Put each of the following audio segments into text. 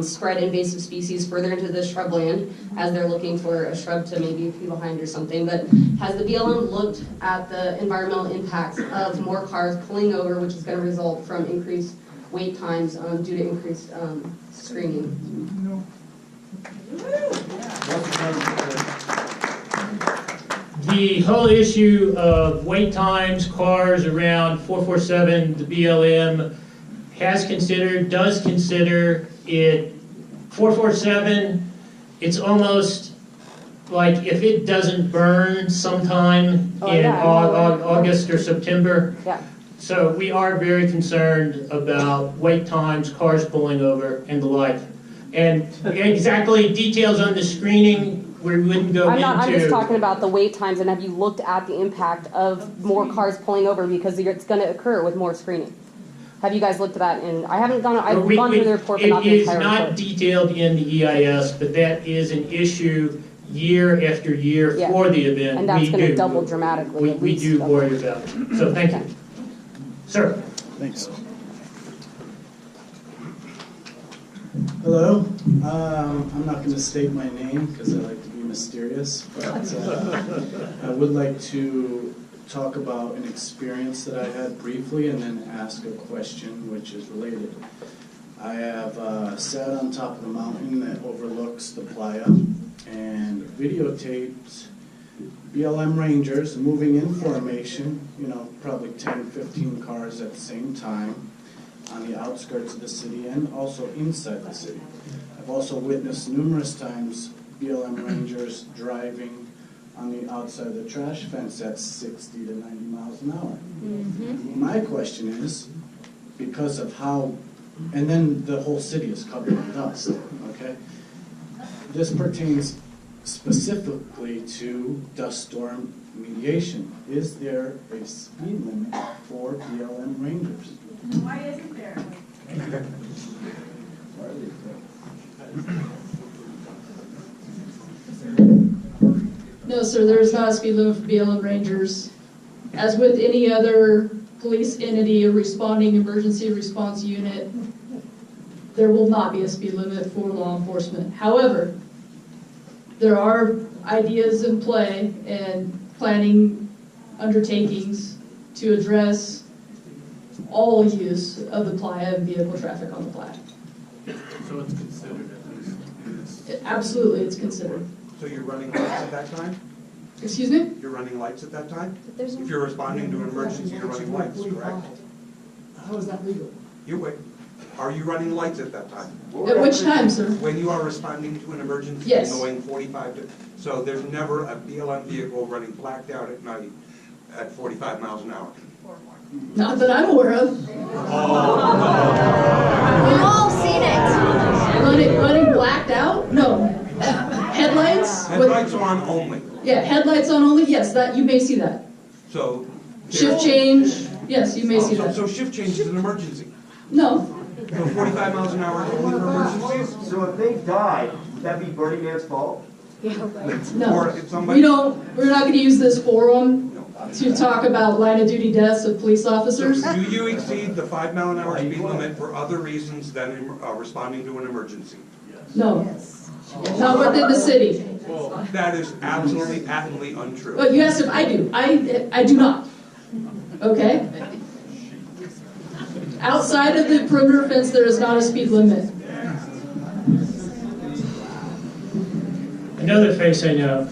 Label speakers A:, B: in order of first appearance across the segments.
A: spread invasive species further into the shrubland as they're looking for a shrub to maybe be behind or something. But has the BLM looked at the environmental impacts of more cars pulling over, which is going to result from increased wait times due to increased screening?
B: No.
C: The whole issue of wait times, cars around 447, the BLM has considered, does consider it. 447, it's almost like if it doesn't burn sometime in August or September.
A: Yeah.
C: So we are very concerned about wait times, cars pulling over, and the like. And exactly details on the screening, we wouldn't go into.
A: I'm just talking about the wait times, and have you looked at the impact of more cars pulling over because it's going to occur with more screening? Have you guys looked at that? And I haven't gone. I've gone through the report, but not the entire report.
C: It is not detailed in the EIS, but that is an issue year after year for the event.
A: And that's going to double dramatically.
C: We do worry about it. So thank you, sir.
B: Thanks.
D: Hello. I'm not going to state my name because I like to be mysterious, but I would like to talk about an experience that I had briefly and then ask a question which is related. I have sat on top of the mountain that overlooks the playa and videotaped BLM Rangers moving in formation, probably 10, 15 cars at the same time on the outskirts of the city and also inside the city. I've also witnessed numerous times BLM Rangers driving on the outside of the trash fence at 60 to 90 miles an hour. Mm-hmm. My question is, because of how, and then the whole city is covered in dust, okay? This pertains specifically to dust storm mediation. Is there a speed limit for BLM Rangers?
E: Why isn't there? No, sir, there is not a speed limit for BLM Rangers. As with any other police entity or responding emergency response unit, there will not be a speed limit for law enforcement. However, there are ideas in play and planning undertakings to address all use of the playa and vehicle traffic on the playa.
F: So it's considered at least?
E: Absolutely, it's considered.
F: So you're running lights at that time?
E: Excuse me?
F: You're running lights at that time? If you're responding to an emergency, you're running lights, correct?
E: How is that legal?
F: You wait. Are you running lights at that time?
E: At which time, sir?
F: When you are responding to an emergency,
E: yes.
F: Going 45 to... So there's never a BLM vehicle running blacked out at night at 45 miles an hour?
E: Not that I'm aware of.
G: We've all seen it.
E: Running blacked out? No. Headlights?
F: Headlights on only.
E: Yeah, headlights on only? Yes, that you may see that.
F: So...
E: Shift change? Yes, you may see that.
F: So shift change is an emergency?
E: No.
F: So 45 miles an hour is only for emergencies?
H: So if they died, would that be Burning Man's fault?
E: No.
F: Or if somebody...
E: We're not going to use this forum to talk about line of duty deaths of police officers.
F: So do you exceed the 5 mile an hour speed limit for other reasons than responding to an emergency?
E: No. Not within the city.
F: That is absolutely, patently untrue.
E: Well, you asked if I do. I do not. Okay? Outside of the perimeter fence, there is not a speed limit.
C: Another face I know.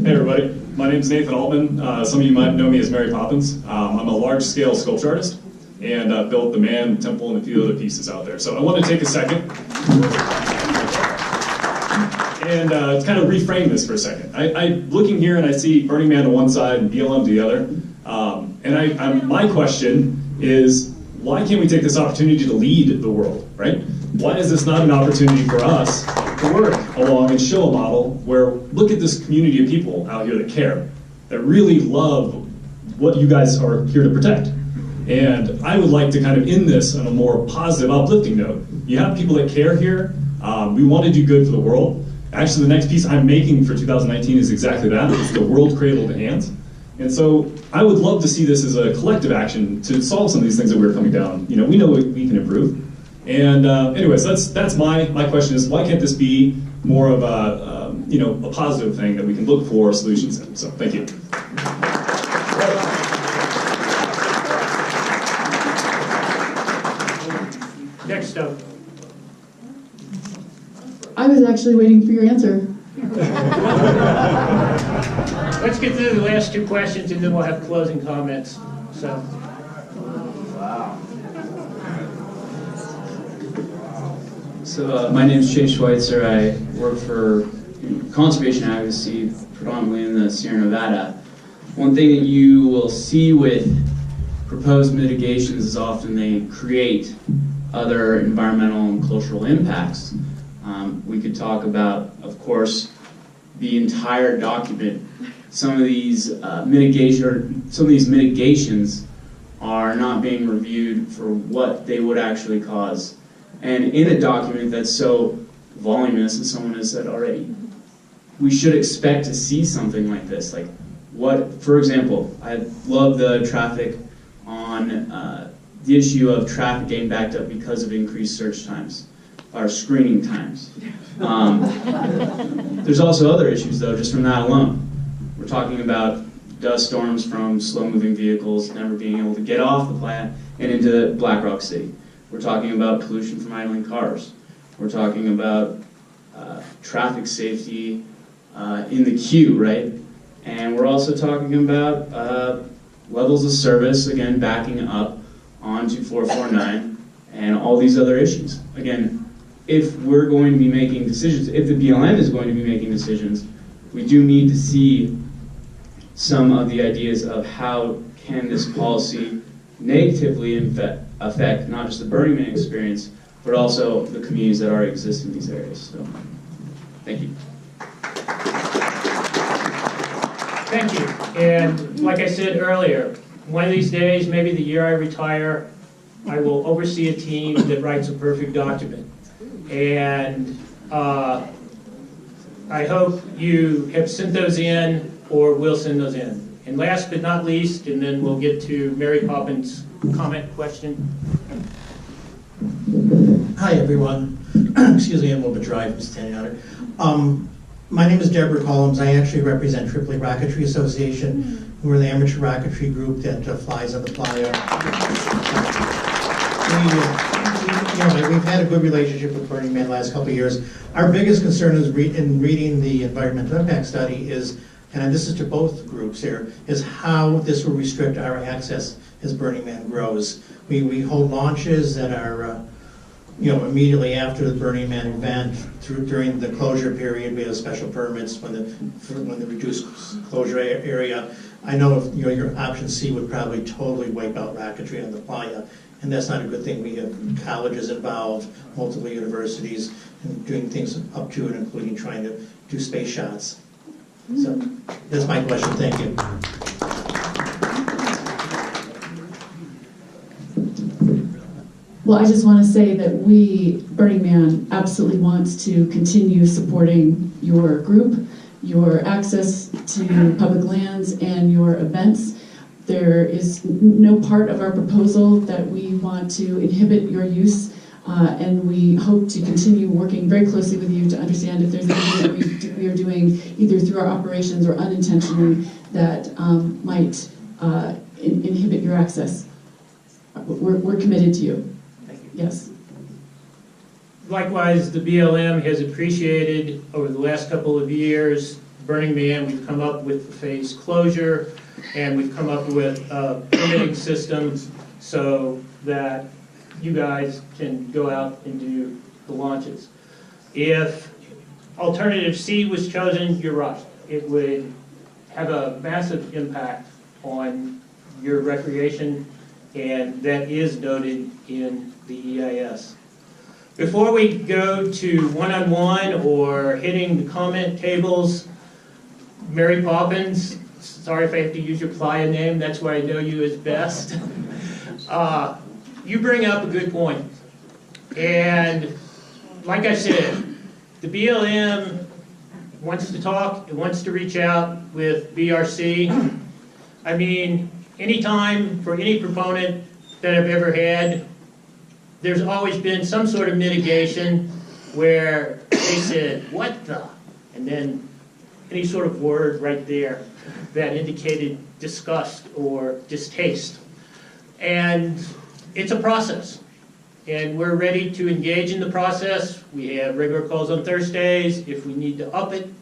I: Hey everybody, my name is Nathan Altman. Some of you might know me as Mary Poppins. I'm a large-scale sculpture artist and built the Man, the Temple, and a few other pieces out there. So I want to take a second and kind of reframe this for a second. I'm looking here and I see Burning Man to one side and BLM to the other. My question is, why can't we take this opportunity to lead the world, right? Why is this not an opportunity for us to work along and show a model where, look at this community of people out here that care, that really love what you guys are here to protect. And I would like to kind of end this on a more positive, uplifting note. You have people that care here. We want to do good for the world. Actually, the next piece I'm making for 2019 is exactly that. It's the world cradled in hands. And so I would love to see this as a collective action to solve some of these things that we're coming down. You know, we know we can improve. And anyways, that's my question is, why can't this be more of a, you know, a positive thing that we can look for solutions in? So thank you.
C: Next up.
E: I was actually waiting for your answer.
C: Let's get through the last two questions and then we'll have closing comments. So.
B: So my name is Chase Schweitzer. I work for conservation advocacy, predominantly in the Sierra Nevada. One thing that you will see with proposed mitigations is often they create other environmental and cultural impacts. We could talk about, of course, the entire document. Some of these mitigations are not being reviewed for what they would actually cause. And in a document that's so voluminous, as someone has said already, we should expect to see something like this. Like what, for example, I love the traffic on the issue of traffic getting backed up because of increased search times or screening times. There's also other issues though, just from that alone. We're talking about dust storms from slow-moving vehicles never being able to get off the plant and into Black Rock City. We're talking about pollution from idling cars. We're talking about traffic safety in the queue, right? And we're also talking about levels of service, again, backing up onto 449 and all these other issues. Again, if we're going to be making decisions, if the BLM is going to be making decisions, we do need to see some of the ideas of how can this policy negatively affect not just the Burning Man experience, but also the communities that already exist in these areas. So, thank you.
C: Thank you. And like I said earlier, one of these days, maybe the year I retire, I will oversee a team that writes a perfect document. And I hope you have sent those in or will send those in. And last but not least, and then we'll get to Mary Poppins' comment question.
J: Hi, everyone. Excuse me, I'm a little bit dry from standing on it. My name is Deborah Collins. I actually represent Tripoli Rocketry Association. We're the amateur rocketry group that flies on the playa. We've had a good relationship with Burning Man the last couple of years. Our biggest concern is in reading the environmental impact study is, and this is to both groups here, is how this will restrict our access as Burning Man grows. We hold launches that are immediately after the Burning Man event, during the closure period. We have special permits when the reduced closure area. I know if your option C would probably totally wipe out rocketry on the playa, and that's not a good thing. We have colleges involved, multiple universities, and doing things up to and including trying to do space shots. So that's my question. Thank you.
E: Well, I just want to say that we, Burning Man, absolutely wants to continue supporting your group, your access to public lands, and your events. There is no part of our proposal that we want to inhibit your use, and we hope to continue working very closely with you to understand if there's anything that we are doing, either through our operations or unintentionally, that might inhibit your access. We're committed to you. Yes.
C: Likewise, the BLM has appreciated over the last couple of years Burning Man. We've come up with the phase closure, and we've come up with permitting systems so that you guys can go out and do the launches. If alternative C was chosen, you're right. It would have a massive impact on your recreation, and that is noted in the EIS. Before we go to one-on-one or hitting the comment tables, Mary Poppins, sorry if I have to use your playa name, that's where I know you as best. You bring up a good point. And like I said, the BLM wants to talk, it wants to reach out with BRC. I mean, anytime for any proponent that I've ever had, there's always been some sort of mitigation where they said, "What the?" And then any sort of word right there that indicated disgust or distaste. And it's a process. And we're ready to engage in the process. We have regular calls on Thursdays if we need to up it,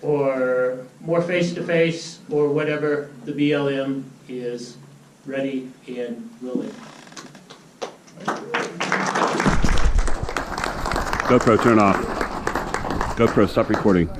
C: or more face-to-face, or whatever. The BLM is ready and willing.
K: GoPro, turn off. GoPro, stop recording.